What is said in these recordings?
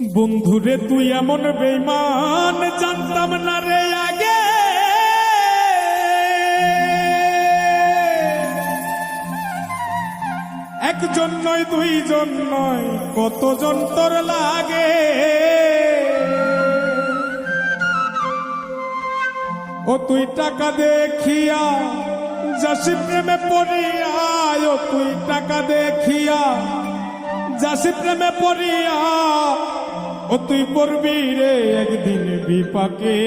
বন্ধুরে তুই এমন বেঈমান জানতাম না রে আগে। একজন নয় দুইজন নয় কতজন তোর লাগে। ও তুই টাকা দেখিয়া যাসি প্রেমে পড়িয়া, ও তুই টাকা দেখিয়া যাসি প্রেমে পড়িয়া, ও তুই পড়বি রে একদিন বিপাকে।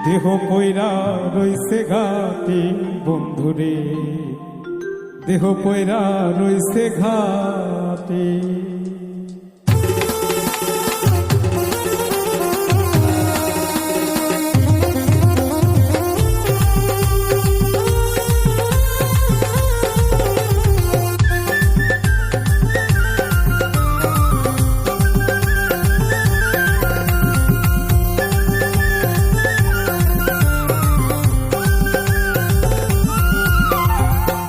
দেহ কইরা রইছে ঘাটে বন্ধুরে, দেহ কইরা রইছে ঘাটে।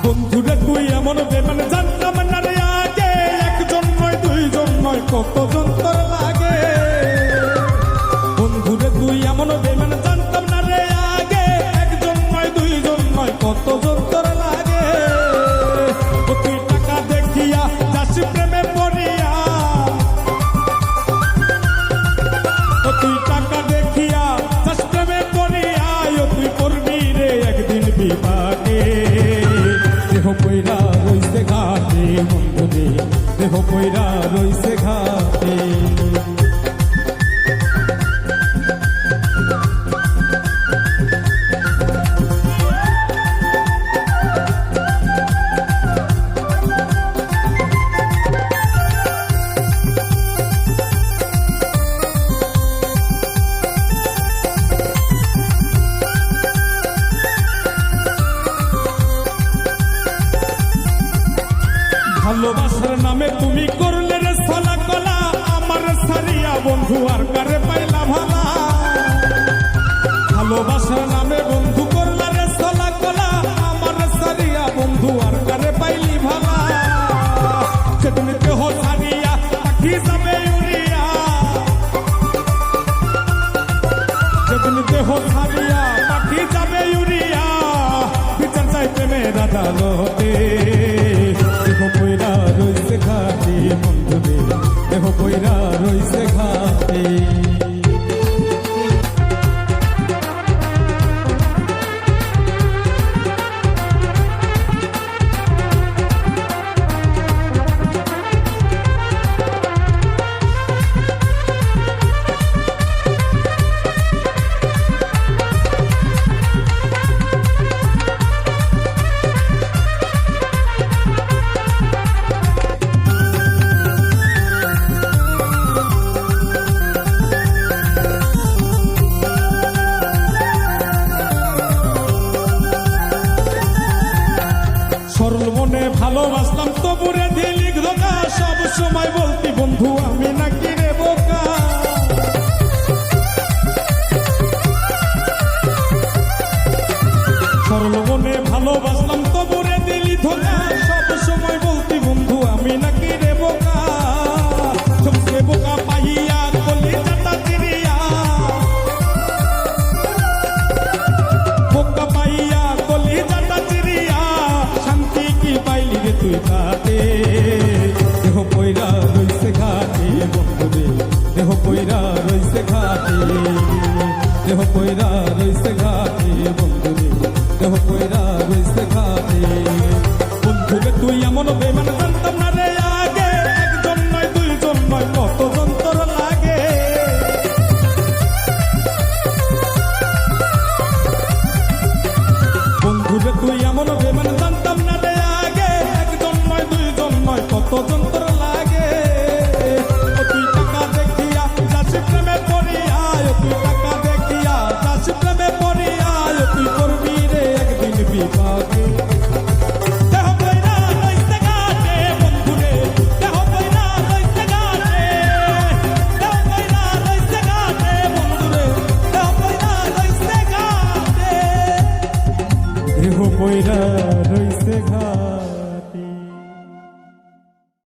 বন্ধুরে তুই এমন বেমান জানতাম না রে আগে। একজন নয় দুইজন নয় কতজন তোর লাগে। বন্ধুরে তুই এমন বেমান জানতাম না রে আগে। একজন নয় দুইজন নয় কতজন তোর লাগে। ও তুই টাকা দেখিয়া যাসি প্রেমে পড়িয়া, ও তুই টাকা দেখিয়া যাস প্রেমে পড়িয়া, ও তুই পড়বি রে একদিন বিপাকে। দেহ কইরা রইছে ঘাটে বন্ধুরে, দেহ কইরা রইছে ঘাটে। ভালোবাসার নামে তুমি করলে রে ছলা কলা, আমার সারিয়া বন্ধু আর কারে পাইলা ভালা। ভালোবাসার নামে বন্ধু করলে রে ছলা কলা, আমার সারিয়া বন্ধু আর কারে পাইলি ভালা। সেদিন দেহ সারিয়া পাখি যাবে উড়িয়া, সেদিন দেহ সারিয়া পাখি যাবে উড়িয়া, বিচার চাই প্রেমের আদালতে। দেহ কইরা রইছে ঘাটে বন্ধুরে, দেহ কইরা রইছে ঘাটে। সরল মনে ভালোবাসলাম তবুরে দিলি ধোকা, সব সময় বলতি বন্ধু আমি নাকি রে বোকা। সরল মনে ভালোবাসলাম তবুরে দিলি ধোকা, সব সময় বলতি বন্ধু আমি নাকি রে বোকা। সবচেয়ে বোকা পাইয়া কলি চাটা চিরিয়া, বোকা পাইয়া কলি চাটা চিরিয়া, শান্তি কি পাইলি রে তুই ঘাটে। দেহ কইরা রইছে ঘাটে বন্ধুরে, দেহ কইরা রইছে ঘাটে। দেহ কইরা রইছে ঘাটে বন্ধুরে, দেহ কইরা রইছে ঘাটে। বন্ধুরে তুই এমন বেমান জানতাম না রে আগে। একজন নয় দুইজন নয় কতজন তোর লাগে। বন্ধুরে তুই এমন বেমান জানতাম না রে আগে। একজন নয় দুইজন নয় কতজন তোর